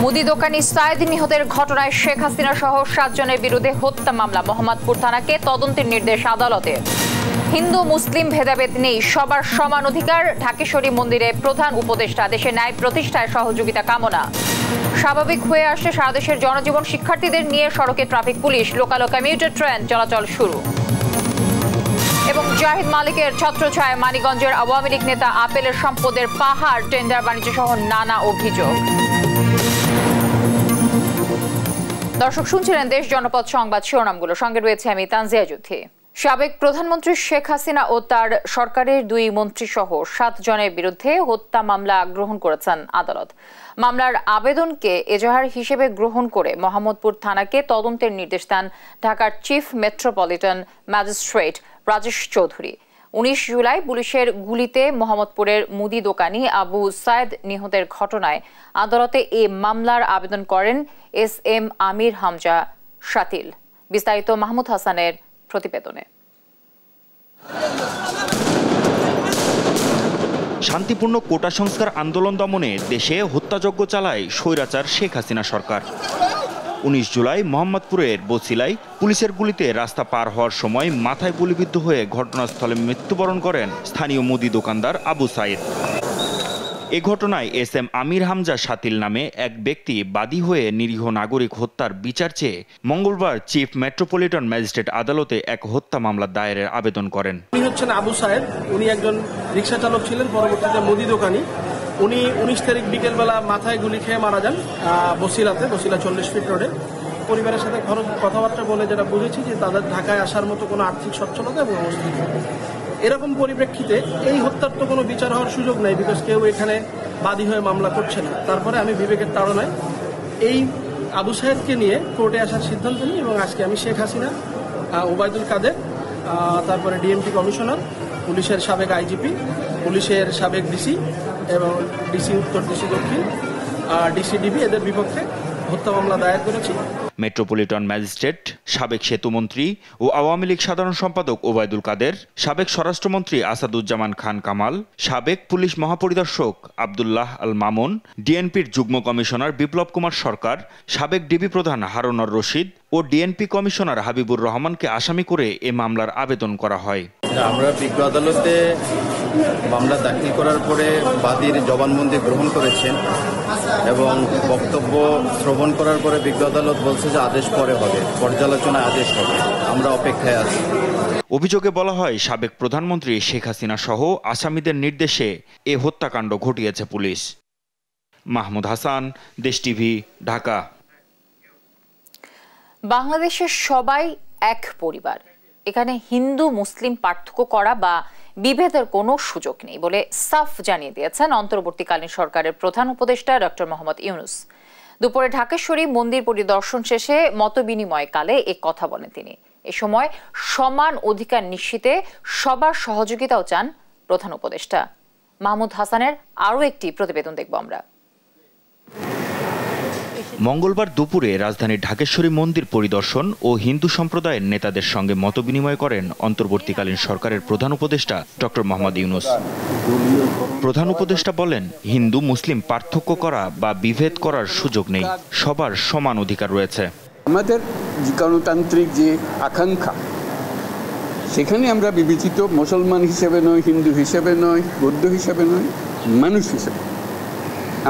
মুদি দোকানি সায়েদ নিহতের ঘটনায় শেখ হাসিনা সহ 7 জনের বিরুদ্ধে হত্যা মামলা। মোহাম্মদপুর থানাকে তদন্তের নির্দেশ আদালতের। হিন্দু মুসলিম ভেদাভেদ নেই, সবার সমান অধিকার। ঢাকেশ্বরী মন্দিরে প্রধান উপদেষ্টা দেশে ন্যায় প্রতিষ্ঠায় সহযোগিতা কামনা। স্বাভাবিক হয়ে আসছে সারা দেশের জনজীবন। শিক্ষার্থীদের নিয়ে সড়কে ট্রাফিক পুলিশ। লোকাল ও কমিউটার ট্রেন চলাচল শুরু। এবং জাহিদ মালিকের ছত্রছায়ায় মানিকগঞ্জের আওয়ামী লীগ নেতা আপেলের সম্পদের পাহাড়, টেন্ডার বাণিজ্য সহ নানা অভিযোগ। দর্শক শুনছিলেন দেশ জনপদ সংবাদ শিরোনামগুলো, সঙ্গে রয়েছে আমি তানজিয়া যুথি। সাবেক প্রধানমন্ত্রী শেখ হাসিনা ও তার সরকারের 2 মন্ত্রী সহ 7 জনের বিরুদ্ধে হত্যা মামলা গ্রহণ করেছেন আদালত। মামলার আবেদনকে এজাহার হিসেবে গ্রহণ করে মোহাম্মদপুর থানাকে তদন্তের নির্দেশ দেন ঢাকার chief metropolitan magistrate Rajesh Chowdhury. 19 July পুলিশের গুলিতে মোহাম্মদপুরের মুদি দোকানি আবু সায়েদ নিহতের ঘটনায় আদালতে এ মামলার আবেদন করেন SM আমির হামজা শাতিল। বিস্তারিত মাহমুদ হাসানের প্রতিবেদনে। শান্তিপূর্ণ কোটা সংস্কার আন্দোলন দমনে দেশে হত্যাযজ্ঞ চালায় স্বৈরাচার শেখ হাসিনা সরকার। 19 জুলাই মোহাম্মদপুরের বছিলায় পুলিশের গুলিতে রাস্তা পার হওয়ার সময় মাথায় গুলিবিদ্ধ হয়ে ঘটনাস্থলে মৃত্যুবরণ করেন স্থানীয় মুদি দোকানদার আবু সাইদ। এ ঘটনায় SM আমির হামজা শাতিল নামে এক ব্যক্তি বাদী হয়ে নিরীহ নাগরিক হত্যার বিচার চেয়ে মঙ্গলবার চিফ মেট্রোপলিটন ম্যাজিস্ট্রেট আদালতে এক হত্যা মামলা দায়েরের আবেদন করেন। উনি হচ্ছেন আবু সায়েদ। উনি একজন রিক্সা চালক ছিলেন, পরবর্তীতে মুদি দোকানি। উনি 19 তারিখ বিকেলবেলা মাথায় গুলি খেয়ে মারা যান বছিলা 40 ফিট রোডে। পরিবারের সাথে কথাবার্তা বলে যেটা বুঝেছি যে তাদের ঢাকায় আসার মতো কোনো আর্থিক সচ্ছলতা এবং অবস্থিতি। এরকম পরিপ্রেক্ষিতে এই হত্যার তো কোনো বিচার হওয়ার সুযোগ নাই, বিকজ কেউ এখানে বাদী হয়ে মামলা করছে না। তারপরে আমি বিবেকের তাড়নায় এই আবু সাহেদকে নিয়ে কোর্টে আসার সিদ্ধান্ত নিই এবং আজকে আমি শেখ হাসিনা, ওবায়দুল কাদের, তারপরে ডিএমপি কমিশনার, পুলিশের সাবেক IGP, পুলিশের সাবেক DC এবং DC উত্তর, DC দক্ষিণ, DCDB এদের বিপক্ষে হত্যা মামলা দায়ের করেছি। মেট্রোপলিটন ম্যাজিস্ট্রেট, সাবেক সেতুমন্ত্রী ও আওয়ামী লীগ সাধারণ সম্পাদক ওবায়দুল কাদের, সাবেক স্বরাষ্ট্রমন্ত্রী আসাদুজ্জামান খান কামাল, সাবেক পুলিশ মহাপরিদর্শক আব্দুল্লাহ আল মামুন, ডিএনপির যুগ্ম কমিশনার বিপ্লব কুমার সরকার, সাবেক ডিবি প্রধান হারুনুর রশিদ ও ডিএনপি কমিশনার হাবিবুর রহমানকে আসামি করে এ মামলার আবেদন করা হয়। আমরা বিজ্ঞ আদালতে মামলা দাখিল করার পরে বাদীর জবানবন্দি গ্রহণ করেছেন এবং বক্তব্য শ্রবণ করার পরে বিজ্ঞ আদালত বলছে যে আদেশ পরে হবে, পর্যালোচনায় আদেশ হবে। আমরা অপেক্ষায় আছি। অভিযোগে বলা হয় সাবেক প্রধানমন্ত্রী শেখ হাসিনা সহ আসামিদের নির্দেশে এ হত্যাকাণ্ড ঘটিয়েছে পুলিশ। মাহমুদ হাসান, দেশ টিভি, ঢাকা। বাংলাদেশের সবাই এক পরিবার, এখানে হিন্দু মুসলিম পার্থক্য করা বা বিভেদের কোনো সুযোগ নেই বলে সাফ জানিয়ে দিয়েছেন অন্তর্বর্তীকালীন সরকারের প্রধান উপদেষ্টা ডক্টর মোহাম্মদ ইউনূস। দুপুরে ঢাকেশ্বরী মন্দির পরিদর্শন শেষে মতবিনিময়কালে এ কথা বলেন তিনি। এ সময় সমান অধিকার নিশ্চিতে সবার সহযোগিতাও চান প্রধান উপদেষ্টা। মাহমুদ হাসানের আরও একটি প্রতিবেদন দেখব আমরা। মঙ্গলবার দুপুরে রাজধানীর ঢাকেশ্বরী মন্দির পরিদর্শন ও হিন্দু সম্প্রদায়ের নেতাদের সঙ্গে মতবিনিময় করেন অন্তর্বর্তীকালীন সরকারের প্রধান উপদেষ্টা ডক্টর মোহাম্মদ ইউনূস। প্রধান উপদেষ্টা বলেন, হিন্দু মুসলিম পার্থক্য করা বা বিভেদ করার সুযোগ নেই, সবার সমান অধিকার রয়েছে। আমাদের গণতান্ত্রিক যে আকাঙ্ক্ষা, সেখানে আমরা বিবেচিত মুসলমান হিসেবে নয়, হিন্দু হিসেবে নয়, বৌদ্ধ হিসেবে নয়, মানুষ হিসেবে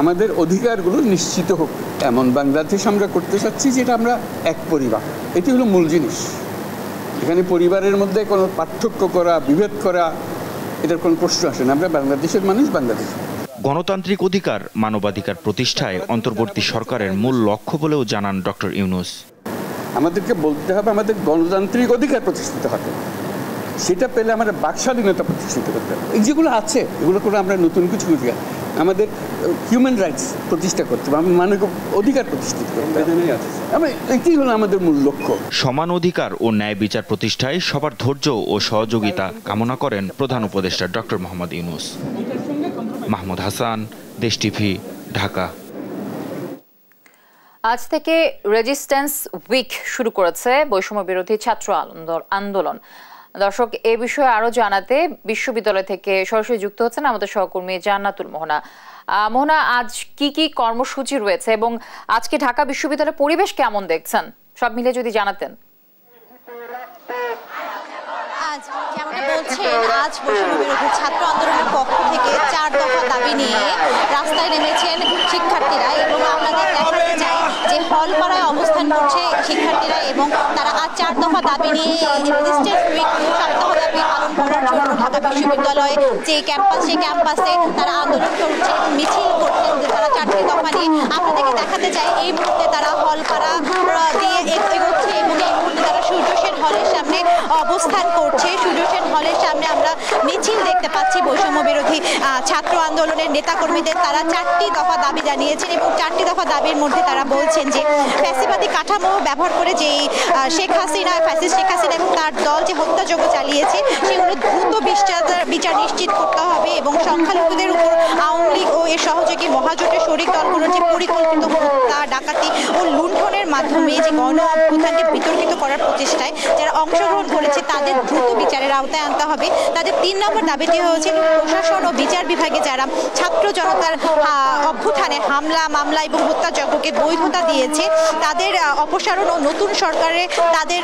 আমাদের অধিকারগুলো নিশ্চিত হোক এমন বাংলাদেশ আমরা করতে চাচ্ছি, যেটা আমরা এক পরিবার। এটি হলো মূল জিনিস। এখানে পরিবারের মধ্যে কোনো পার্থক্য করা, বিভেদ করা, এটার কোনো প্রশ্ন আসে না। আমরা বাংলাদেশের মানুষ, বাংলাদেশ। গণতান্ত্রিক অধিকার, মানবাধিকার প্রতিষ্ঠায় অন্তর্বর্তী সরকারের মূল লক্ষ্য বলেও জানান ডক্টর ইউনূস। আমাদেরকে বলতে হবে আমাদের গণতান্ত্রিক অধিকার প্রতিষ্ঠিত হবে, সেটা পেলে আমরা বাকস্বাধীনতা প্রতিষ্ঠিত করতে হবে। এই যেগুলো আছে এগুলো করে আমরা নতুন কিছু করি, আমাদের হিউম্যান রাইটস প্রতিষ্ঠা করতে হবে, আমরা মানব অধিকার প্রতিষ্ঠিত করতে হবে। এটাই হলো আমাদের মূল লক্ষ্য। সমান অধিকার ও ন্যায় বিচার প্রতিষ্ঠায় সবার ধৈর্য ও সহযোগিতা কামনা করেন প্রধান উপদেষ্টা ডক্টর মোহাম্মদ ইউনূস। মাহমুদ হাসান, দেশ টিভি, ঢাকা। আজ থেকে রেজিস্ট্যান্স উইক শুরু করেছে বৈষম্য বিরোধী ছাত্র আন্দোলন। দর্শক, এ বিষয়ে আরো জানাতে বিশ্ববিদ্যালয় থেকে সরাসরি যুক্ত হচ্ছেন আমাদের সহকর্মী জান্নাতুল মোহনা। মোহনা, আজ কি কি কর্মসূচি রয়েছে এবং আজকে ঢাকা বিশ্ববিদ্যালয়ের পরিবেশ কেমন দেখছেন, সব মিলে যদি জানাতেন। আজ যেমনটা বলছেন, আজ বৈষম্য বিরোধী ছাত্র আন্দোলনের পক্ষ থেকে 4 দফা দাবি নিয়ে রাস্তায় নেমেছেন শিক্ষার্থীরা এবং আমাদের দেখাতে চাই যে হলপাড়ায় অবস্থান করছে শিক্ষার্থীরা এবং তারা আজ 4 দফা দাবি নিয়ে রেজিস্ট্রেশন উইক সপ্তাহব্যাপী পালন করার জন্য ঢাকা বিশ্ববিদ্যালয়ে যে ক্যাম্পাস, সেই ক্যাম্পাসে তারা আন্দোলন করছে, মিছিল করছেন। তারা 4টি দফা নিয়ে আপনাদেরকে দেখাতে চাই এই মুহূর্তে তারা হলপাড়া দিয়ে এগোচ্ছে এবং এই মুহূর্তে তারা সূর্য সেন হলের সামনে অবস্থান করছে। সূর্য সেন হলের সামনে আমরা মিছিল দেখতে পাচ্ছি বৈষম্য বিরোধী ছাত্র আন্দোলনের নেতাকর্মীদের। তারা 4টি দফা দাবি জানিয়েছেন এবং 4টি দফা দাবির মধ্যে তারা বলছেন যে ফ্যাসিবাদী কাঠামো ব্যবহার করে যে শেখ হাসিনা এবং তার দল যে হত্যাযজ্ঞ চালিয়েছে সেগুলো দ্রুত বিচার নিশ্চিত করতে হবে এবং সংখ্যালঘুদের উপর আওয়ামী লীগ ও এর সহযোগী মহাজোটের শরিক দলগুলোর যে পরিকল্পিত হত্যা, ডাকাতি ও লুণ্ঠনের মাধ্যমে যে গণ অভ্যুত্থানকে বিতর্কিত করার প্রচেষ্টায় যারা অংশগ্রহণ করেছে তাদের দ্রুত বিচারের আওতায় আনতে হবে। তাদের 3 নম্বর দাবিটি হয়েছে প্রশাসন ও বিচার বিভাগে যারা ছাত্র জনতার অভ্যুত্থানে হামলা, মামলা এবং হত্যাযজ্ঞকে বৈধতা দিয়েছে তাদের অপসারণ ও নতুন সরকারে তাদের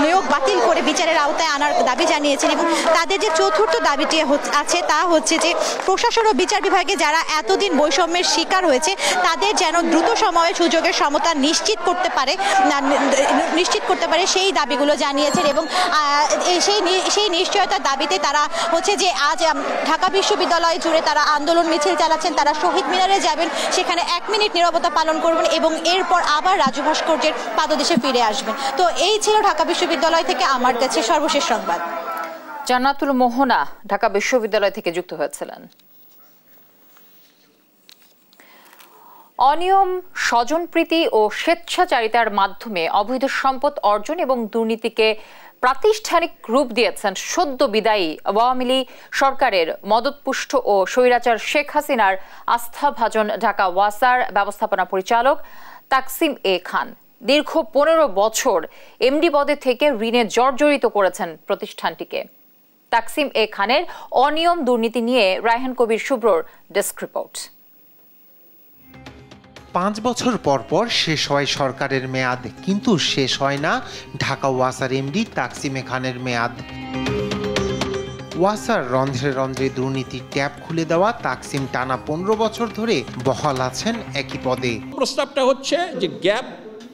নিয়োগ বাতিল করে বিচারের আওতায় আনার দাবি জানিয়েছেন এবং তাদের যে 4র্থ দাবিটি আছে তা হচ্ছে যে প্রশাসন ও বিচার বিভাগে যারা এতদিন বৈষম্যের শিকার হয়েছে তাদের যেন দ্রুত সময়ে সুযোগের সমতা নিশ্চিত করতে পারে সেই দাবিগুলো জানিয়েছেন এবং সেই নিশ্চয়তার দাবিতে তারা হচ্ছে যে আজ ঢাকা বিশ্ববিদ্যালয় জুড়ে তারা আন্দোলন মিছিল চালাচ্ছেন। তারা শহীদ মিনারে যাবেন, সেখানে 1 মিনিট নীরবতা পালন করবেন এবং এরপর আবার রাজু ভাস্কর্যের পাদদেশে ফিরে আসবেন। তো এই ছিল ঢাকা বিশ্ববিদ্যালয় থেকে আমার কাছে সর্বশেষ সংবাদ। জান্নাতুল মোহনা ঢাকা বিশ্ববিদ্যালয় থেকে যুক্ত হয়েছিলেন। অনিয়ম, স্বজনপ্রীতি ও স্বেচ্ছাচারিতার মাধ্যমে অবৈধ সম্পদ অর্জন এবং দুর্নীতিকে প্রাতিষ্ঠানিক রূপ দিয়েছেন সদ্য বিদায়ী আওয়ামী লীগ সরকারের মদতপুষ্ট ও স্বৈরাচার শেখ হাসিনার আস্থাভাজন ঢাকা ওয়াসার ব্যবস্থাপনা পরিচালক তাকসিম এ খান। দীর্ঘ 15 বছর এমডি পদে থেকে ঋণে জর্জরিত করেছেন প্রতিষ্ঠানটিকে। তাকসিম এ খানের অনিয়ম দুর্নীতি নিয়ে রায়হান কবির শুভ্রর ডেস্ক রিপোর্ট। 5 বছর পর পর শেষ হয় সরকারের মেয়াদ, কিন্তু শেষ হয় না ঢাকা ওয়াসার এমডি তাকসিম এ খানের মেয়াদ। ওয়াসার রন্ধ্রে রন্ধ্রে দুর্নীতির ট্যাপ খুলে দেওয়া তাকসিম টানা 15 বছর ধরে বহাল আছেন একই পদে। প্রস্তাবটা হচ্ছে যে গ্যাপ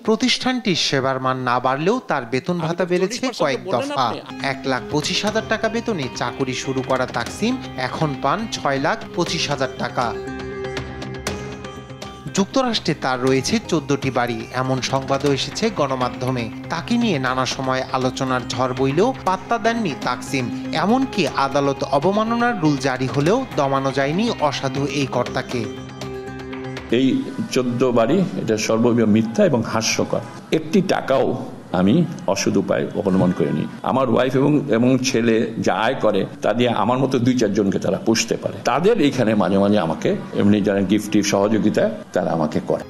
প্রতিষ্ঠানটির সেবার মান না বাড়লেও তার বেতন ভাতা বেড়েছে কয়েক দফা। 1,25,000 টাকা বেতনে চাকুরি শুরু করা তাকসিম এখন পান 6,25,000 টাকা। যুক্তরাষ্ট্রে তার রয়েছে 14টি বাড়ি, এমন সংবাদও এসেছে গণমাধ্যমে। তাকে নিয়ে নানা সময় আলোচনার ঝড় বইলেও পাত্তা দেননি তাকসিম। এমনকি আদালত অবমাননার রুল জারি হলেও দমানো যায়নি অসাধু এই কর্তাকে। এই 14 বাড়ি এটা সর্ববিধ মিথ্যা এবং হাস্যকর। একটি টাকাও আমি অসৎ উপায় অবলম্বন করিনি। আমার ওয়াইফ এবং ছেলে যা আয় করে তা দিয়ে আমার মতো 2-4 জনকে তারা পুষতে পারে। তাদের এইখানে মাঝে মাঝে আমাকে এমনি যারা গিফটি সহযোগিতা তারা আমাকে করে।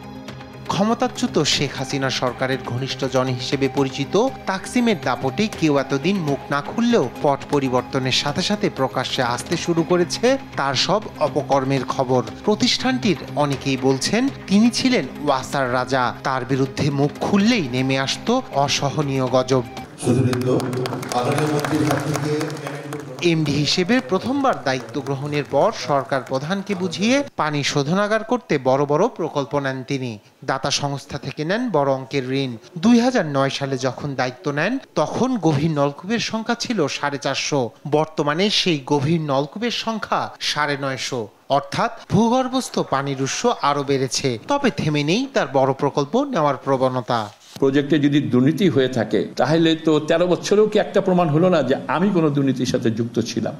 ক্ষমতাচ্যুত শেখ হাসিনা সরকারের ঘনিষ্ঠ জন হিসেবে পরিচিত তাকসিমের দাপটে কেউ এতদিন মুখ না খুললেও পট পরিবর্তনের সাথে সাথে প্রকাশ্যে আসতে শুরু করেছে তার সব অপকর্মের খবর। প্রতিষ্ঠানটির অনেকেই বলছেন তিনি ছিলেন ওয়াসার রাজা, তার বিরুদ্ধে মুখ খুললেই নেমে আসতো অসহনীয় গজব। এমডি হিসেবে প্রথমবার দায়িত্ব গ্রহণের পর সরকার প্রধানকে বুঝিয়ে পানি শোধনাগার করতে বড় বড় প্রকল্প নেন তিনি। দাতা সংস্থা থেকে নেন বড় অঙ্কের ঋণ। 2009 সালে যখন দায়িত্ব নেন তখন গভীর নলকূপের সংখ্যা ছিল 450। বর্তমানে সেই গভীর নলকূপের সংখ্যা 950, অর্থাৎ ভূগর্ভস্থ পানির উৎস আরো বেড়েছে। তবে থেমে নেই তার বড় প্রকল্প নেওয়ার প্রবণতা। প্রজেক্টে যদি দুর্নীতি হয়ে থাকে তাহলে তো 13 বছরেও কি একটা প্রমাণ হলো না যে আমি কোনো দুর্নীতির সাথে যুক্ত ছিলাম?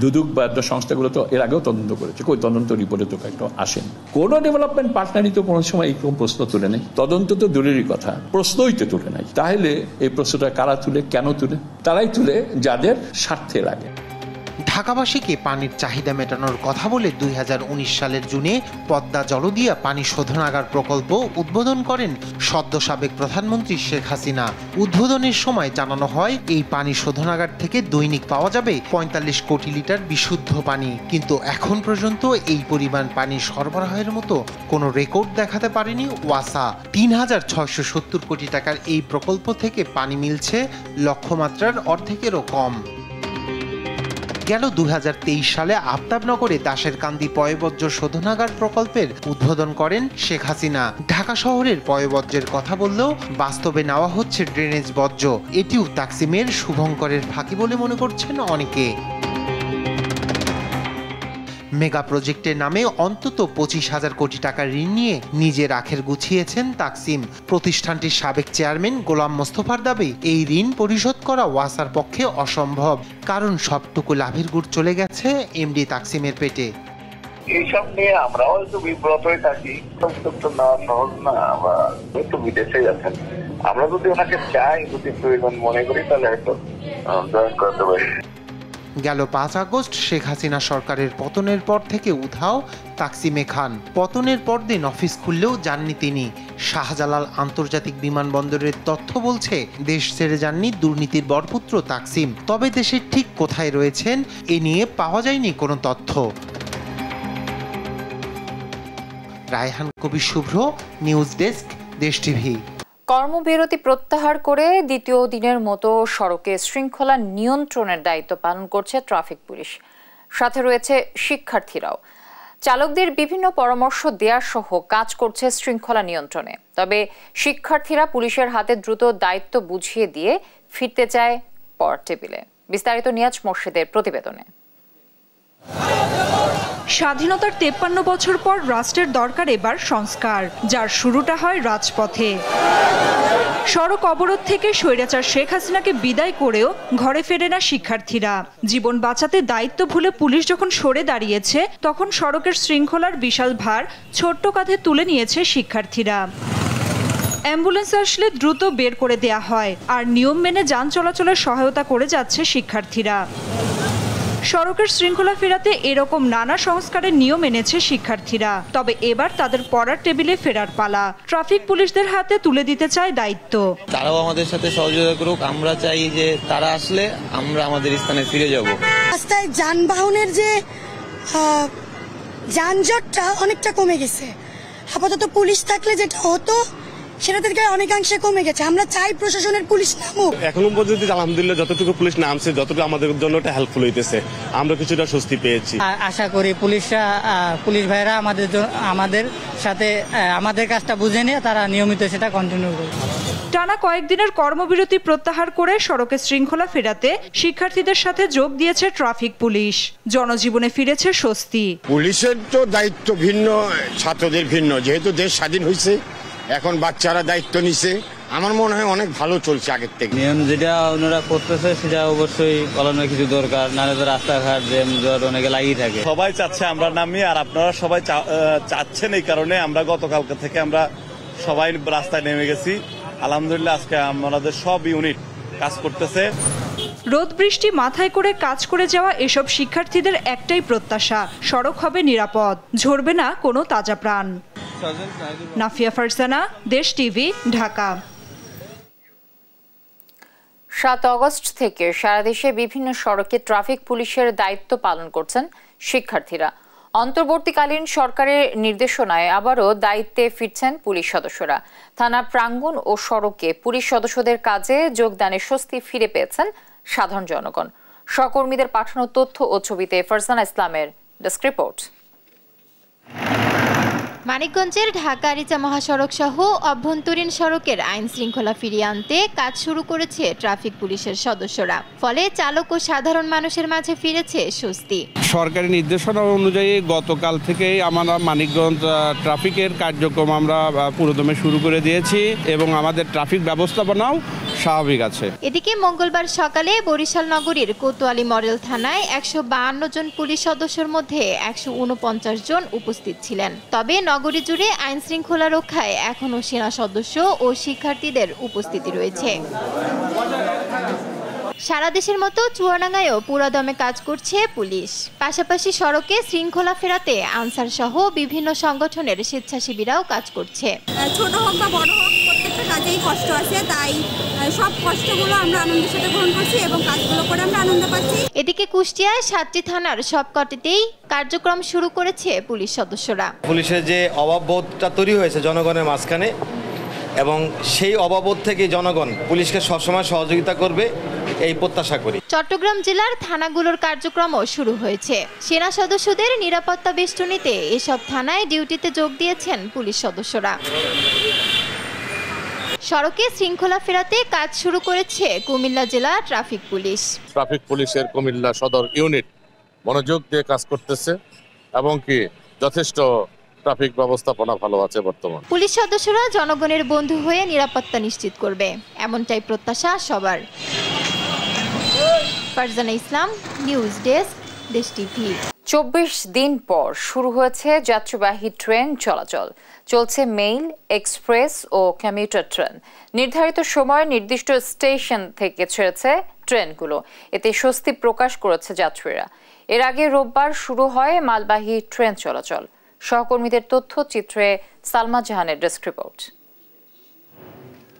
দুদক বা সংস্থাগুলো তো এর আগেও তদন্ত করেছে, কই তদন্ত রিপোর্টে তো একটা আসেন। কোন ডেভেলপমেন্ট পার্টনারই তো কোনো সময় এইরকম প্রশ্ন তুলে নেই। তদন্ত তো দূরেরই কথা, প্রশ্নই তো তুলে নাই। তাহলে এই প্রশ্নটা কারা তুলে, কেন তুলে? তারাই তুলে যাদের স্বার্থে লাগে। ঢাকাবাসীকে পানির চাহিদা মেটানোর কথা বলে 2019 সালের জুনে পদ্মা জলদিয়া পানি শোধনাগার প্রকল্প উদ্বোধন করেন সদ্য সাবেক প্রধানমন্ত্রী শেখ হাসিনা। উদ্বোধনের সময় জানানো হয় এই পানি শোধনাগার থেকে দৈনিক পাওয়া যাবে 45 কোটি লিটার বিশুদ্ধ পানি, কিন্তু এখন পর্যন্ত এই পরিমাণ পানি সরবরাহের মতো কোনো রেকর্ড দেখাতে পারেনি ওয়াসা। 3670 কোটি টাকার এই প্রকল্প থেকে পানি মিলছে লক্ষ্যমাত্রার অর্ধেকেরও কম। গেল 2023 সালে আফতাবনগরে দাশেরকান্দি পয়ঃবর্জ্য শোধনাগার প্রকল্পের উদ্বোধন করেন শেখ হাসিনা। ঢাকা শহরের পয়ঃবর্জ্যের কথা বললেও বাস্তবে নেওয়া হচ্ছে ড্রেনেজ বর্জ্য। এটিও তাকসিমের শুভঙ্করের ফাঁকি বলে মনে করছেন অনেকে। মেগা প্রজেক্টের নামে অন্তত 25,000 কোটি টাকা ঋণ নিয়ে নিজের আখের গুছিয়েছেন তাকসিম। প্রতিষ্ঠানটির সাবেক চেয়ারম্যান গোলাম মোস্তফার দাবি, এই ঋণ পরিশোধ করা ওয়াসার পক্ষে অসম্ভব, কারণ সবটুকু লাভের গুড় চলে গেছে এমডি তাকসিমের পেটে। এইসব নিয়ে আমরাও একটু বিব্রত হয়ে থাকি। নেওয়া সহজ না, আমরা একটু বিদেশে যাচ্ছেন। আমরা যদি ওনাকে চাই, যদি প্রয়োজন মনে করি, তাহলে হয়তো জয়েন করতে পারি। গেল 5 আগস্ট শেখ হাসিনা সরকারের পতনের পর থেকে উধাও তাকসিমে খান। পতনের পরদিন অফিস খুললেও যাননি তিনি। শাহজালাল আন্তর্জাতিক বিমানবন্দরের তথ্য বলছে দেশ ছেড়ে যাননি দুর্নীতির বরপুত্র তাকসিম। তবে দেশের ঠিক কোথায় রয়েছেন এ নিয়ে পাওয়া যায়নি কোনো তথ্য। রায়হান কবির শুভ্র, নিউজ ডেস্ক, দেশ টিভি। কর্মবিরতি প্রত্যাহার করে দ্বিতীয় দিনের মতো সড়কে শৃঙ্খলা নিয়ন্ত্রণের দায়িত্ব পালন করছে ট্রাফিক পুলিশ। সাথে রয়েছে শিক্ষার্থীরাও। চালকদের বিভিন্ন পরামর্শ দেওয়া সহ কাজ করছে শৃঙ্খলা নিয়ন্ত্রণে। তবে শিক্ষার্থীরা পুলিশের হাতে দ্রুত দায়িত্ব বুঝিয়ে দিয়ে ফিরতে চায় পড়ার টেবিলে। বিস্তারিত নিয়াজ মোর্শেদের প্রতিবেদনে। স্বাধীনতার 53 বছর পর রাষ্ট্রের দরকার এবার সংস্কার, যার শুরুটা হয় রাজপথে। সড়ক অবরোধ থেকে স্বৈরাচার শেখ হাসিনাকে বিদায় করেও ঘরে ফেরে না শিক্ষার্থীরা। জীবন বাঁচাতে দায়িত্ব ভুলে পুলিশ যখন সরে দাঁড়িয়েছে, তখন সড়কের শৃঙ্খলার বিশাল ভার ছোট্ট কাঁধে তুলে নিয়েছে শিক্ষার্থীরা। অ্যাম্বুলেন্স আসলে দ্রুত বের করে দেয়া হয়, আর নিয়ম মেনে যান চলাচলের সহায়তা করে যাচ্ছে শিক্ষার্থীরা। সড়কের শৃঙ্খলা ফেরাতে এরকম নানা সংস্কারের নিয়ম এনেছে শিক্ষার্থীরা। তবে এবার তাদের পড়ার টেবিলে ফেরার পালা। ট্রাফিক পুলিশদের হাতে তুলে দিতে চায় দায়িত্ব। তারাও আমাদের সাথে সহযোগিতা করুক। আমরা চাই যে তারা আসলে আমরা আমাদের স্থানে ফিরে যাব। রাস্তায় যানবাহনের যে যানজটটা অনেকটা কমে গেছে। আপাতত পুলিশ থাকলে যেটা হতো সেটা থেকে অনেকাংশে কমে গেছে। আমরা চাই প্রশাসনের পুলিশ নামুক। এখনো পর্যন্ত আলহামদুলিল্লাহ যতটুকু পুলিশ নামছে, যতটুকু আমাদের জন্য এটা হেল্পফুল হইতেছে, আমরা কিছুটা স্বস্তি পেয়েছি। আশা করি পুলিশ ভাইরা আমাদের সাথে আমাদের কাজটা বুঝে নিয়ে তারা নিয়মিত সেটা কন্টিনিউ করবে। টানা কয়েকদিনের কর্মবিরতি প্রত্যাহার করে সড়কে শৃঙ্খলা ফেরাতে শিক্ষার্থীদের সাথে যোগ দিয়েছে ট্রাফিক পুলিশ। জনজীবনে ফিরেছে স্বস্তি। পুলিশের তো দায়িত্ব ভিন্ন, ছাত্রদের ভিন্ন। যেহেতু দেশ স্বাধীন হয়েছে, এখন বাচ্চারা দায়িত্ব নিছে, আমার মনে হয় অনেক ভালো চলছে আগের থেকে। নিয়ম যেটা ওনারা করতেছে সেটা অবশ্যই পালনের কিছু দরকার, নাহলে তো রাস্তাঘাট জ্যাম জট অনেকে লাগিয়ে থাকে। সবাই চাচ্ছে আমরা নামি, আর আপনারা সবাই চাচ্ছেন, এই কারণে আমরা গতকালকে থেকে আমরা সবাই রাস্তায় নেমে গেছি। আলহামদুলিল্লাহ আজকে আমাদের সব ইউনিট কাজ করতেছে। রোদ বৃষ্টি মাথায় করে কাজ করে যাওয়া এসব শিক্ষার্থীদের একটাই প্রত্যাশা, সড়ক হবে নিরাপদ, ঝরবে না কোনো তাজা প্রাণ। নাফিয়া ফারসানা, দেশ টিভি, ঢাকা। 7 আগস্ট থেকে সারা দেশে বিভিন্ন সড়কে ট্রাফিক পুলিশের দায়িত্ব পালন করছেন শিক্ষার্থীরা। অন্তর্বর্তীকালীন সরকারের নির্দেশনায় আবারও দায়িত্বে ফিরছেন পুলিশ সদস্যরা। থানা প্রাঙ্গণ ও সড়কে পুলিশ সদস্যদের কাজে যোগদানের স্বস্তি ফিরে পেয়েছেন সাধারণ জনগণ। সহকর্মীদের পাঠানো তথ্য ও ছবিতে ফারজানা ইসলামের ডেস্ক রিপোর্ট। মানিকগঞ্জের ঢাকা আরিচা মহাসড়ক সহ অভ্যন্তরীণ সড়কের আইন শৃঙ্খলা ফিরিয়ে আনতে কাজ শুরু করেছে ট্রাফিক পুলিশের সদস্যরা। ফলে চালক ও সাধারণ মানুষের মাঝে ফিরেছে স্বস্তি। সরকারি নির্দেশনা অনুযায়ী গতকাল থেকেই আমরা মানিকগঞ্জ ট্রাফিকের কার্যক্রম আমরা পুরোদমে শুরু করে দিয়েছি এবং আমাদের ট্রাফিক ব্যবস্থাপনাও স্বাভাবিক আছে। এদিকে মঙ্গলবার সকালে বরিশাল নগরীর কোতোয়ালি মডেল থানায় 152 জন পুলিশ সদস্যের মধ্যে 149 জন উপস্থিত ছিলেন। তবে নগরী জুড়ে আইন শৃঙ্খলা রক্ষায় এখনও সেনা সদস্য ও শিক্ষার্থীদের উপস্থিতি রয়েছে। সারা দেশের মতো চুয়াডাঙ্গায়ও পুরোদমে কাজ করছে পুলিশ। পাশাপাশি সড়কে শৃঙ্খলা ফেরাতে আনসার সহ বিভিন্ন সংগঠনের স্বেচ্ছাসেবীরাও কাজ করছে। ছোট হোক বা বড় হোক প্রত্যেকটা কাজেই কষ্ট আছে, তাই সব কষ্টগুলো আমরা আনন্দের সাথে গ্রহণ করছি এবং কাজগুলো করে আমরা আনন্দ পাচ্ছি। এদিকে কুষ্টিয়ায় 7টি থানার সবকটিতেই কার্যক্রম শুরু করেছে পুলিশ সদস্যরা। পুলিশের যে অভাববোধটা তৈরি হয়েছে জনগণের মাঝখানে, এবং সেই অভাববোধ থেকে জনগণ পুলিশকে সবসময় সহযোগিতা করবে এই প্রত্যাশা করি। চট্টগ্রাম জেলার থানাগুলোর কার্যক্রমও শুরু হয়েছে। সেনা সদস্যদের নিরাপত্তা বেষ্টনীতে এসব থানায় ডিউটিতে যোগ দিয়েছেন পুলিশ সদস্যরা। সড়কে শৃঙ্খলা ফেরাতে কাজ শুরু করেছে কুমিল্লা জেলা ট্রাফিক পুলিশ। ট্রাফিক পুলিশের কুমিল্লা সদর ইউনিট মনোযোগ দিয়ে কাজ করতেছে এবং কি যথেষ্ট ট্রাফিক ব্যবস্থাপনা ভালো আছে বর্তমান। পুলিশ সদস্যরা জনগণের বন্ধু হয়ে নিরাপত্তা নিশ্চিত করবে, এমনটাই প্রত্যাশা সবার। ফারজানা ইসলাম, নিউজ ডেস্ক, দেশ টিভি। 24 দিন পর শুরু হয়েছে যাত্রীবাহী ট্রেন চলাচল। চলছে মেইল, এক্সপ্রেস ও কমিউটার ট্রেন। নির্ধারিত সময়ে নির্দিষ্ট স্টেশন থেকে ছেড়েছে ট্রেনগুলো। এতে স্বস্তি প্রকাশ করেছে যাত্রীরা। এর আগে রোববার শুরু হয় মালবাহী ট্রেন চলাচল। সহকর্মীদের তথ্যচিত্রে সালমা জাহানের ডেস্ক রিপোর্ট।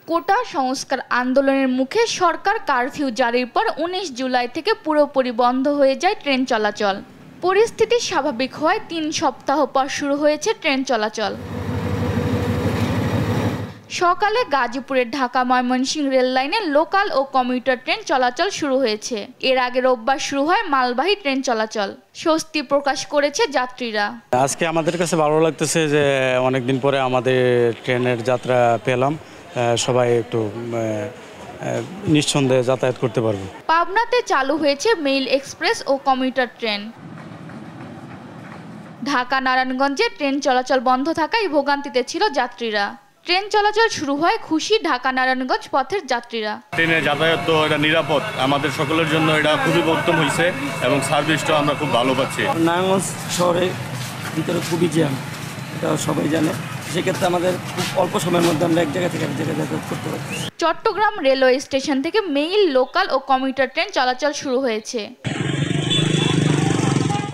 কোটা সংস্কার আন্দোলনের মুখে সরকার কারফিউ জারির পর 19 জুলাই থেকে পুরোপুরি বন্ধ হয়ে যায় ট্রেন চলাচল। পরিস্থিতি স্বাভাবিক হওয়ায় 3 সপ্তাহ পর শুরু হয়েছে ট্রেন চলাচল। সকালে গাজীপুরের ঢাকা ময়মনসিংহ রেল লাইনে লোকাল ও কমিউটার ট্রেন চলাচল শুরু হয়েছে। এর আগে রোববার শুরু হয় মালবাহী ট্রেন চলাচল। স্বস্তি প্রকাশ করেছে যাত্রীরা। আজকে আমাদের কাছে ভালো লাগতেছে যে অনেকদিন পরে আমাদের ট্রেনের যাত্রা পেলাম। সবাই একটু নিঃসন্দেহে যাতায়াত করতে পারবে। পাবনাতে চালু হয়েছে মেইল, এক্সপ্রেস ও কমিউটার ট্রেন। ঢাকা নারায়ণগঞ্জে ট্রেন চলাচল বন্ধ থাকায় ভোগান্তিতে ছিল যাত্রীরা। ট্রেন চলাচল শুরু হয় খুশি ঢাকা নারায়ণগঞ্জ পথের যাত্রীরা। ট্রেনের যাতায়াত তো এটা নিরাপদ, আমাদের সকলের জন্য এটা খুবই উত্তম হয়েছে এবং সার্ভিসটাও আমরা খুব ভালো পাচ্ছি। নারায়ণগঞ্জ শহরে ভিতরে খুবই জ্যাম, এটা সবাই জানে। সেক্ষেত্রে আমাদের খুব অল্প সময়ের মধ্যে আমরা এক জায়গা থেকে এক জায়গায় যাতায়াত করতে পারছি। চট্টগ্রাম রেলওয়ে স্টেশন থেকে মেইল, লোকাল ও কমিউটার ট্রেন চলাচল শুরু হয়েছে।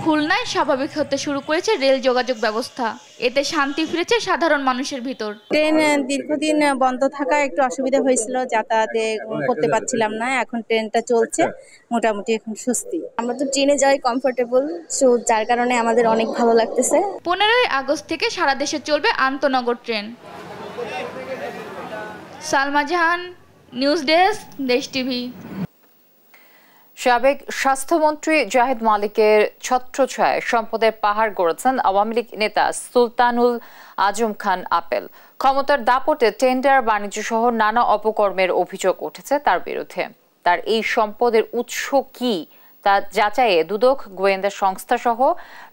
খুলনায় স্বাভাবিক হতে শুরু করেছে রেল যোগাযোগ ব্যবস্থা। এতে শান্তি ফিরেছে সাধারণ মানুষের ভিতর। ট্রেন দীর্ঘদিন বন্ধ থাকা একটু অসুবিধা হয়েছিল, যাতায়াতে করতে পারছিলাম না। এখন ট্রেনটা চলছে, মোটামুটি এখন স্বস্তি। আমরা তো ট্রেনে যাই কমফোর্টেবল, সো যার কারণে আমাদের অনেক ভালো লাগতেছে। 15 আগস্ট থেকে সারা দেশে চলবে আন্তনগর ট্রেন। সালমা জাহান, নিউজ ডেস্ক, দেশ টিভি। সাবেক স্বাস্থ্যমন্ত্রী জাহিদ মালিকের ছত্রছায়ায় সম্পদের পাহাড় গড়েছেন আওয়ামী লীগ নেতা সুলতানুল আজম খান আপেল। ক্ষমতার দাপটে টেন্ডার, বাণিজ্য সহ নানা অপকর্মের অভিযোগ উঠেছে তার বিরুদ্ধে। তার এই সম্পদের উৎস কি তা যাচাইয়ে দুদক, গোয়েন্দা সংস্থা সহ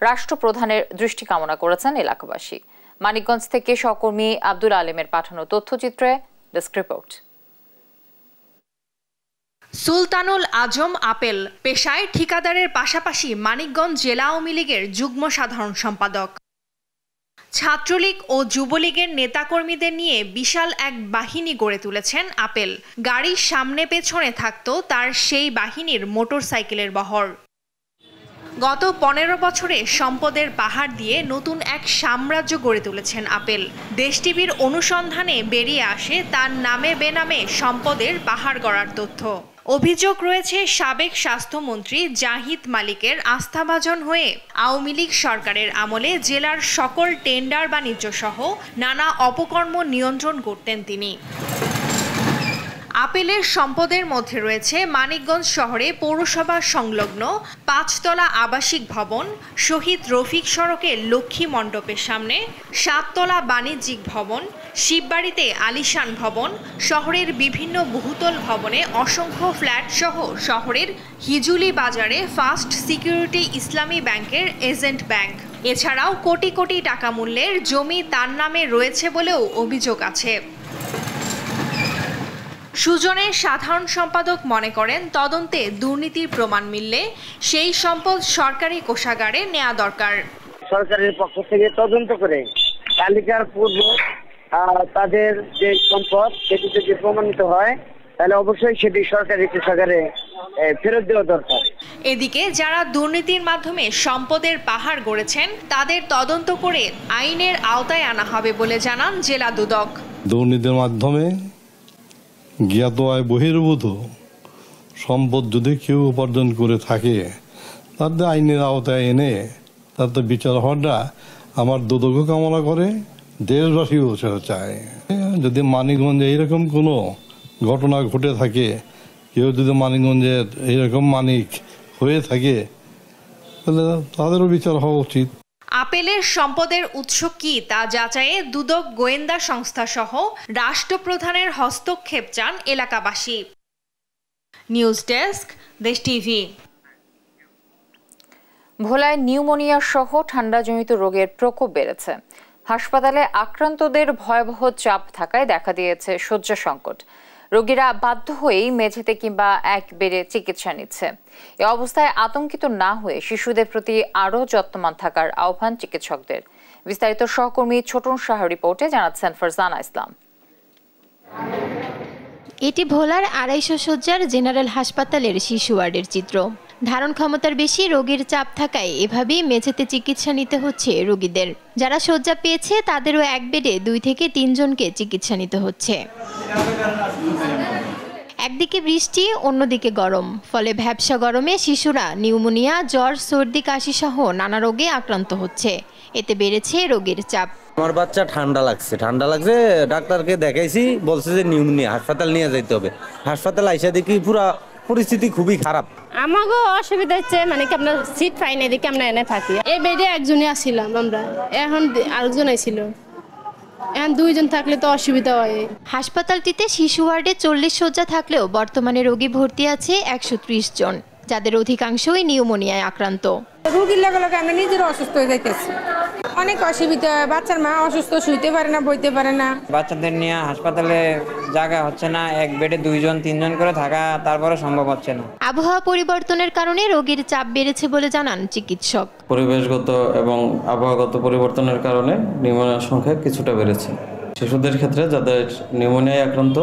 রাষ্ট্রপ্রধানের দৃষ্টি কামনা করেছেন এলাকাবাসী। মানিকগঞ্জ থেকে সহকর্মী আব্দুল আলেমের পাঠানো তথ্যচিত্রে ডেস্ক রিপোর্ট। সুলতানুল আজম আপেল পেশায় ঠিকাদারের পাশাপাশি মানিকগঞ্জ জেলা আওয়ামী লীগের যুগ্ম সাধারণ সম্পাদক। ছাত্রলীগ ও যুবলীগের নেতাকর্মীদের নিয়ে বিশাল এক বাহিনী গড়ে তুলেছেন আপেল। গাড়ির সামনে পেছনে থাকত তার সেই বাহিনীর মোটরসাইকেলের বহর। গত 15 বছরে সম্পদের পাহাড় দিয়ে নতুন এক সাম্রাজ্য গড়ে তুলেছেন আপেল। দেশ টিভির অনুসন্ধানে বেরিয়ে আসে তার নামে বেনামে সম্পদের পাহাড় গড়ার তথ্য। অভিযোগ রয়েছে সাবেক স্বাস্থ্যমন্ত্রী জাহিদ মালিকের আস্থাভাজন হয়ে আওয়ামী লীগ সরকারের আমলে জেলার সকল টেন্ডার, বাণিজ্য সহ নানা অপকর্ম নিয়ন্ত্রণ করতেন তিনি। আপেলের সম্পদের মধ্যে রয়েছে মানিকগঞ্জ শহরে পৌরসভা সংলগ্ন 5 তলা আবাসিক ভবন, শহীদ রফিক সড়কের লক্ষ্মী মণ্ডপের সামনে 7 তলা বাণিজ্যিক ভবন, শিববাড়িতে আলিশান ভবন, শহরের বিভিন্ন বহুতল ভবনে অসংখ্য ফ্ল্যাট সহ শহরের হিজুলি বাজারে ফার্স্ট সিকিউরিটি ইসলামী ব্যাংকের এজেন্ট ব্যাংক। এছাড়াও কোটি কোটি টাকা মূল্যের জমি তার নামে রয়েছে বলেও অভিযোগ আছে। সুজনের সাধারণ সম্পাদক মনে করেন, তদন্তে দুর্নীতির প্রমাণ মিললে সেই সম্পদ সরকারি কোষাগারে নেওয়া দরকার। সরকারের পক্ষ থেকে তদন্ত করে তালিকার পূর্ব তাদের যে সম্পদ সেটি যদি প্রমাণিত হয় তাহলে অবশ্যই সেটি সরকারি কোষাগারে ফেরত দেওয়া দরকার। এদিকে যারা দুর্নীতির মাধ্যমে সম্পদের পাহাড় গড়েছেন তাদের তদন্ত করে আইনের আওতায় আনা হবে বলে জানান জেলা দুদক। দুর্নীতির মাধ্যমে জ্ঞাত আয় বহির্ভূত সম্পদ যদি কেউ উপার্জন করে থাকে তাদের আইনের আওতায় এনে তাদের বিচার হওয়াটা আমার দুদকও কামনা করে, দেশবাসীও সেটা চায়। যদি মানিকগঞ্জে এইরকম কোনো ঘটনা ঘটে থাকে, কেউ যদি মানিকগঞ্জের এইরকম মানিক হয়ে থাকে, তাহলে তাদেরও বিচার হওয়া উচিত। আপেলের সম্পদের উৎস কি তা যাচাইয়ে দুদক গোয়েন্দা সংস্থা সহ রাষ্ট্রপ্রধানের হস্তক্ষেপ চান এলাকাবাসী। নিউজ ডেস্ক, দেশ টিভি। ভোলায় নিউমোনিয়া সহ ঠান্ডাজনিত রোগের প্রকোপ বেড়েছে। হাসপাতালে আক্রান্তদের ভয়াবহ চাপ থাকায় দেখা দিয়েছে শয্যা সংকট। রোগীরা বাধ্য হয়েই মেঝেতে কিংবা এক বেডে চিকিৎসা নিচ্ছে। এ অবস্থায় আতঙ্কিত না হয়ে শিশুদের প্রতি আরও যত্নবান থাকার আহ্বান চিকিৎসকদের। বিস্তারিত সহকর্মী ছোটন শাহর রিপোর্টে জানাচ্ছেন ফারজানা ইসলাম। এটি ভোলার 250 শয্যার জেনারেল হাসপাতালের শিশু ওয়ার্ডের চিত্র। ধারণ ক্ষমতার বেশি রোগীর চাপ থাকায় এভাবেই মেঝেতে চিকিৎসা নিতে হচ্ছে রোগীদের। যারা শয্যা পেয়েছে তাদেরও এক বেডে 2 থেকে 3 জনকে চিকিৎসা নিতে হচ্ছে। একদিকে বৃষ্টি, অন্যদিকে গরম, ফলে ভ্যাপসা গরমে শিশুরা নিউমোনিয়া, জ্বর, সর্দি, কাশি সহ নানা রোগে আক্রান্ত হচ্ছে। এতে বেড়েছে রোগীর চাপ। আমার বাচ্চা ঠান্ডা লাগছে, ডাক্তারকে দেখাইছি, বলছে যে নিউমোনিয়া, হাসপাতাল নিয়ে যাইতে হবে। হাসপাতাল আইসা দেখি পুরা পরিস্থিতি খুবই খারাপ। আমাগো অসুবিধা হচ্ছে, মানে কি আমরা সিট পাই না, এদিকে আমরা এনে থাকি। এই বেডে একজনই আসছিলাম আমরা, এখন আরেকজন আইছিল, এখন 2 জন থাকলে তো অসুবিধা হয়। হাসপাতালটিতে শিশু ওয়ার্ডে 40 শয্যা থাকলেও বর্তমানে রোগী ভর্তি আছে 130 জন, যাদের অধিকাংশই নিউমোনিয়ায় আক্রান্ত। রোগীর লগে লগে আমরা নিজেরা অসুস্থ হয়ে যাইতেছি, অনেক অসুবিধা। বাচ্চার মা অসুস্থ, শুইতে পারে না, বইতে পারে না। বাচ্চাদের নিয়ে হাসপাতালে জায়গা হচ্ছে না, এক বেডে 2 জন 3 জন করে থাকা তারপরে সম্ভব হচ্ছে না। আবহাওয়া পরিবর্তনের কারণে রোগীর চাপ বেড়েছে বলে জানান চিকিৎসক। পরিবেশগত এবং আবহাওয়াগত পরিবর্তনের কারণে নিউমোনিয়ার সংখ্যা কিছুটা বেড়েছে। শিশুদের ক্ষেত্রে যাদের নিউমোনিয়ায় আক্রান্ত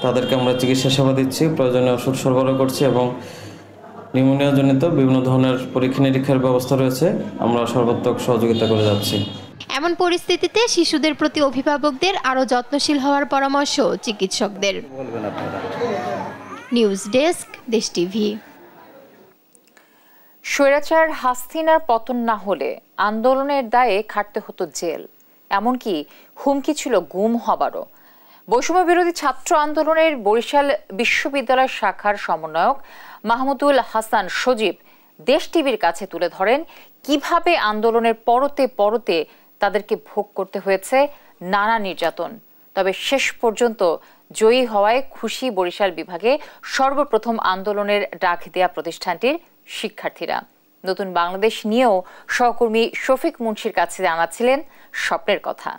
তাদেরকে আমরা চিকিৎসা সেবা দিচ্ছি, প্রয়োজনীয় ওষুধ সরবরাহ করছি এবং নিউমোনিয়া জনিত বিভিন্ন ধরনের পরীক্ষা নিরীক্ষার ব্যবস্থা রয়েছে, আমরা সর্বাত্মক সহযোগিতা করে যাচ্ছি। এমন পরিস্থিতিতে শিশুদের প্রতি অভিভাবকদের আরও যত্নশীল হওয়ার পরামর্শ চিকিৎসকদের। নিউজ ডেস্ক, দেশ টিভি। স্বৈরাচার হাসিনার পতন না হলে আন্দোলনের দায়ে খাটতে হতো জেল, এমনকি হুমকি ছিল গুম হবারও। বৈষম্য বিরোধী ছাত্র আন্দোলনের বরিশাল বিশ্ববিদ্যালয় শাখার সমন্বয়ক মাহমুদুল হাসান সজীব দেশ টিভির কাছে তুলে ধরেন কিভাবে আন্দোলনের পরতে পরতে তাদেরকে ভোগ করতে হয়েছে নানা নির্যাতন। তবে শেষ পর্যন্ত জয়ী হওয়ায় খুশি বরিশাল বিভাগে সর্বপ্রথম আন্দোলনের ডাক দেয়া প্রতিষ্ঠানটির শিক্ষার্থীরা। নতুন বাংলাদেশ নিয়েও সহকর্মী শফিক মুন্সির কাছে জানাচ্ছিলেন স্বপ্নের কথা।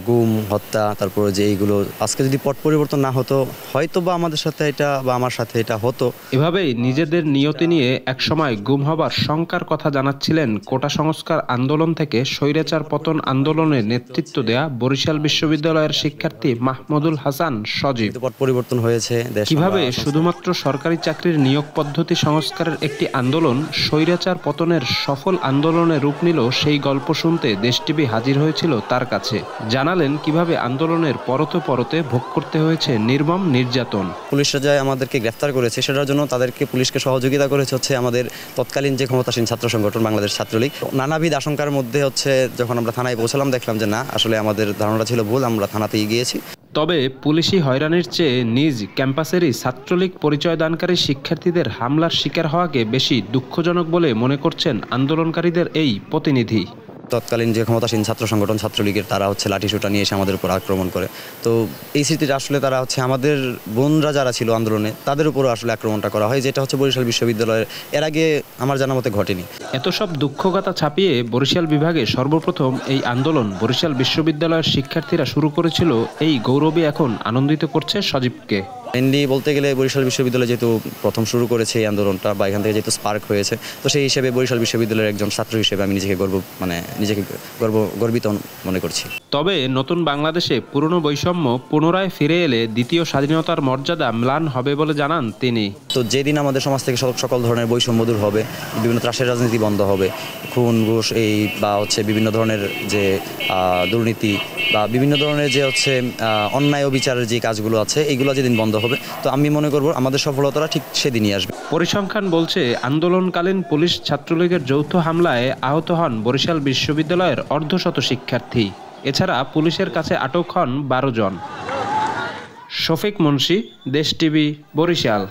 গুম, হত্যা, তারপরে যে এইগুলো আজকে যদি পট পরিবর্তন না হতো হয়তো বা আমাদের সাথে এটা বা আমার সাথে এটা হতো। এভাবেই নিজেদের নিয়তি নিয়ে একসময় গুম হবার শঙ্কার কথা জানাচ্ছিলেন কোটা সংস্কার আন্দোলন থেকে স্বৈরাচার পতন আন্দোলনে নেতৃত্ব দেয়া বরিশাল বিশ্ববিদ্যালয়ের শিক্ষার্থী মাহমুদুল হাসান সজীব। পট পরিবর্তন হয়েছে, কিভাবে শুধুমাত্র সরকারি চাকরির নিয়োগ পদ্ধতি সংস্কারের একটি আন্দোলন স্বৈরাচার পতনের সফল আন্দোলনে রূপ নিল, সেই গল্প শুনতে দেশ টিভি হাজির হয়েছিল তার কাছে। জানালেন কিভাবে আন্দোলনের পরতে পরতে ভোগ করতে হয়েছে নির্মম নির্যাতন। পুলিশরা যে আমাদেরকে গ্রেফতার করেছে সেটার জন্য তাদেরকে পুলিশকে সহযোগিতা করেছে হচ্ছে আমাদের তৎকালীন যে ক্ষমতাসীন ছাত্র সংগঠন বাংলাদেশ ছাত্রলীগ। নানাবিধ আশঙ্কার মধ্যে হচ্ছে যখন আমরা থানায় পৌঁছালাম দেখলাম যে না, আসলে আমাদের ধারণা ছিল ভুল, আমরা থানাতেই গিয়েছি। তবে পুলিশি হয়রানির চেয়ে নিজ ক্যাম্পাসেরই ছাত্রলীগ পরিচয় দানকারী শিক্ষার্থীদের হামলার শিকার হওয়াকে বেশি দুঃখজনক বলে মনে করছেন আন্দোলনকারীদের এই প্রতিনিধি। তৎকালীন যে ক্ষমতাসীন ছাত্র সংগঠন ছাত্রলীগের তারা হচ্ছে লাঠিসোঁটা নিয়ে এসে আমাদের উপর আক্রমণ করে। তো এই স্মৃতিটা আসলে তারা হচ্ছে আমাদের বোনরা যারা ছিল আন্দোলনে তাদের উপরও আসলে আক্রমণটা করা হয়, যেটা হচ্ছে বরিশাল বিশ্ববিদ্যালয়ের এর আগে আমার জানা মতে ঘটেনি। এত সব দুঃখগাথা ছাপিয়ে বরিশাল বিভাগে সর্বপ্রথম এই আন্দোলন বরিশাল বিশ্ববিদ্যালয়ের শিক্ষার্থীরা শুরু করেছিল, এই গৌরবে এখন আনন্দিত করছে সজীবকে। মেনলি বলতে গেলে বরিশাল বিশ্ববিদ্যালয় যেহেতু প্রথম শুরু করেছে এই আন্দোলনটা বা এখান থেকে যেহেতু স্পার্ক হয়েছে, তো সেই হিসেবে বরিশাল বিশ্ববিদ্যালয়ের একজন ছাত্র হিসেবে আমি নিজেকে গর্বিত মনে করছি। তবে নতুন বাংলাদেশে পুরনো বৈষম্য পুনরায় ফিরে এলে দ্বিতীয় স্বাধীনতার মর্যাদা ম্লান হবে বলে জানান তিনি। তো যেদিন আমাদের সমাজ থেকে সকল ধরনের বৈষম্য দূর হবে, বিভিন্ন ত্রাসের রাজনীতি বন্ধ হবে, খুন ঘুষ এই বা বিভিন্ন ধরনের যে দুর্নীতি বা বিভিন্ন ধরনের যে অন্যায় ও বিচারের যে কাজগুলো আছে এইগুলো যেদিন বন্ধ হবে, তো আমি মনে করব আমাদের সফলতাটা ঠিক সেদিনই আসবে। পরিসংখ্যান বলছে আন্দোলনকালীন পুলিশ ছাত্রলীগের যৌথ হামলায় আহত হন বরিশাল বিশ্ববিদ্যালয়ের অর্ধশত শিক্ষার্থী। এছাড়া পুলিশের কাছে আটক হন 12 জন। শফিক মুন্সি, দেশ টিভি, বরিশাল।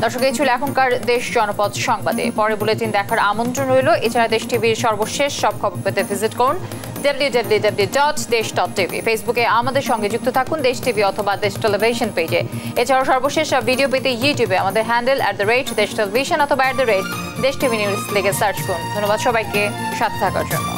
দর্শক, এই ছিল এখনকার দেশ জনপদ সংবাদে। পরে বুলেটিন দেখার আমন্ত্রণ রইল। এছাড়া দেশ টিভির সর্বশেষ সব খবর পেতে ভিজিট করুন www.desh.tv। ফেসবুকে আমাদের সঙ্গে যুক্ত থাকুন দেশ টিভি অথবা দেশ টেলিভিশন পেজে। এছাড়াও সর্বশেষ ভিডিও পেতে ইউটিউবে আমাদের হ্যান্ডেল @দেশ টেলিভিশন অথবা @দেশ টিভি নিউজ লিখে সার্চ করুন। ধন্যবাদ সবাইকে সাথে থাকার জন্য।